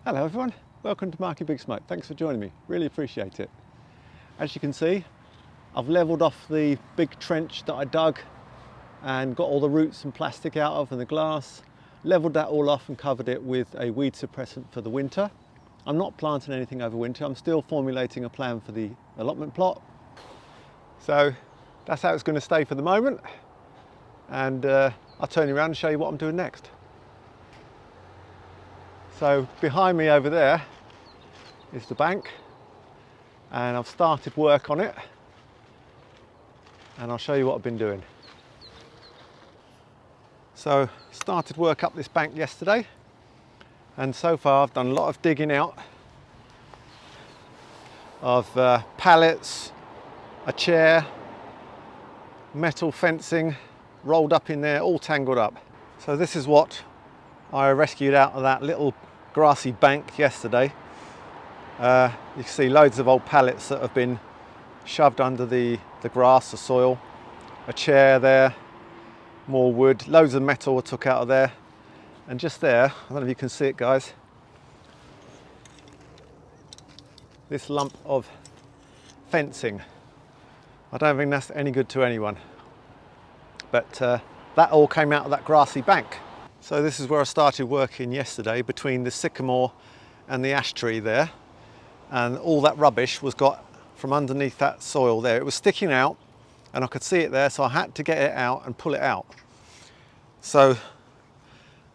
Hello everyone, welcome to Marky Big Smoke. Thanks for joining me, really appreciate it. As you can see, I've levelled off the big trench that I dug and got all the roots and plastic out of and the glass. Levelled that all off and covered it with a weed suppressant for the winter. I'm not planting anything over winter, I'm still formulating a plan for the allotment plot. So that's how it's going to stay for the moment, and I'll turn you around and show you what I'm doing next. So behind me over there is the bank, and I've started work on it, and I'll show you what I've been doing. So started work up this bank yesterday, and so far I've done a lot of digging out of pallets, a chair, metal fencing rolled up in there, all tangled up. So this is what I rescued out of that little grassy bank yesterday. You can see loads of old pallets that have been shoved under the grass, the soil, a chair there, more wood, loads of metal I took out of there, and just there, I don't know if you can see it guys, this lump of fencing. I don't think that's any good to anyone, but that all came out of that grassy bank. So this is where I started working yesterday, between the sycamore and the ash tree there, and all that rubbish was got from underneath that soil there. It was sticking out and I could see it there, so I had to get it out and pull it out. So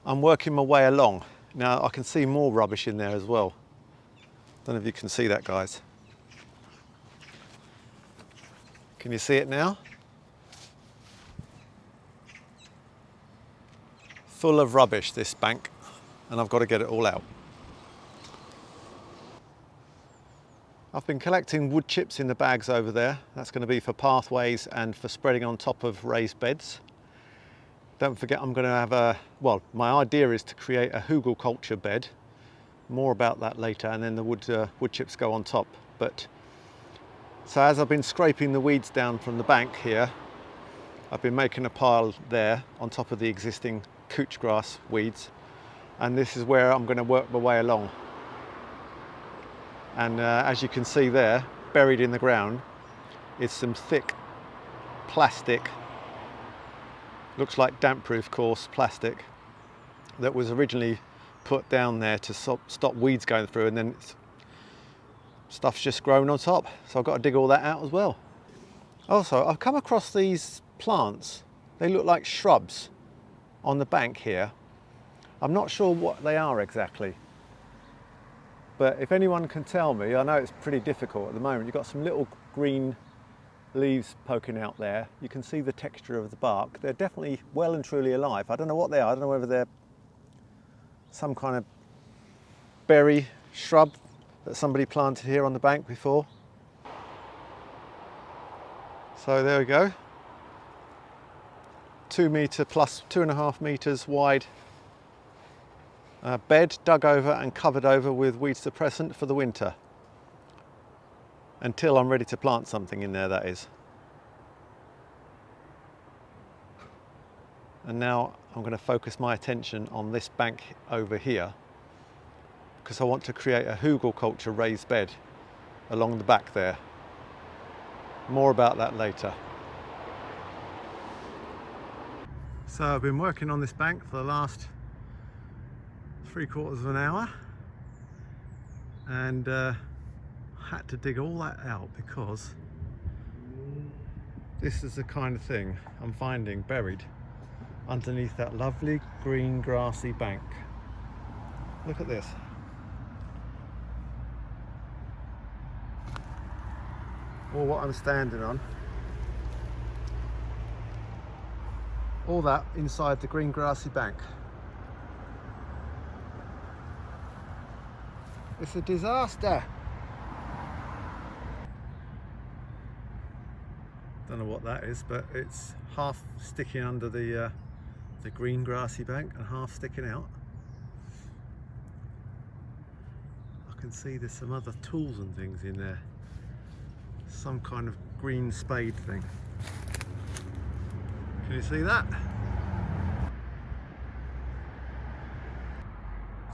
I'm working my way along. Now I can see more rubbish in there as well. Don't know if you can see that guys. Can you see it now? Full of rubbish, this bank, and I've got to get it all out. I've been collecting wood chips in the bags over there. That's going to be for pathways and for spreading on top of raised beds. Don't forget I'm going to have my idea is to create a hugelkultur bed. More about that later, and then the wood chips go on top. So as I've been scraping the weeds down from the bank here, I've been making a pile there on top of the existing couch grass weeds, and this is where I'm going to work my way along. And as you can see there, buried in the ground is some thick plastic, looks like damp-proof coarse plastic, that was originally put down there to stop weeds going through, and then stuff's just grown on top, so I've got to dig all that out as well. Also, I've come across these plants. They look like shrubs on the bank here. I'm not sure what they are exactly, but if anyone can tell me, I know it's pretty difficult at the moment. You've got some little green leaves poking out there. You can see the texture of the bark. They're definitely well and truly alive. I don't know what they are. I don't know whether they're some kind of berry shrub that somebody planted here on the bank before. So there we go. 2 metre plus 2.5 metres wide bed dug over and covered over with weed suppressant for the winter, until I'm ready to plant something in there, that is. And now I'm going to focus my attention on this bank over here, because I want to create a hugelkultur raised bed along the back there. More about that later. So I've been working on this bank for the last 3/4 of an hour, and had to dig all that out because this is the kind of thing I'm finding buried underneath that lovely green grassy bank. Look at this. Or what I'm standing on. All that inside the green grassy bank. It's a disaster. Don't know what that is, but it's half sticking under the green grassy bank and half sticking out. I can see there's some other tools and things in there. Some kind of green spade thing. Can you see that?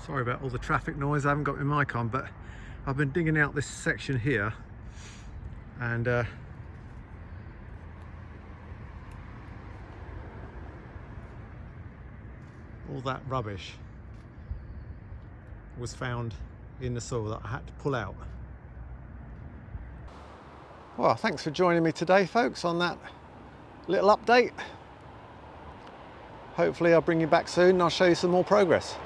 Sorry about all the traffic noise, I haven't got my mic on, but I've been digging out this section here, and all that rubbish was found in the soil that I had to pull out. Well, thanks for joining me today, folks, on that little update. Hopefully I'll bring you back soon and I'll show you some more progress.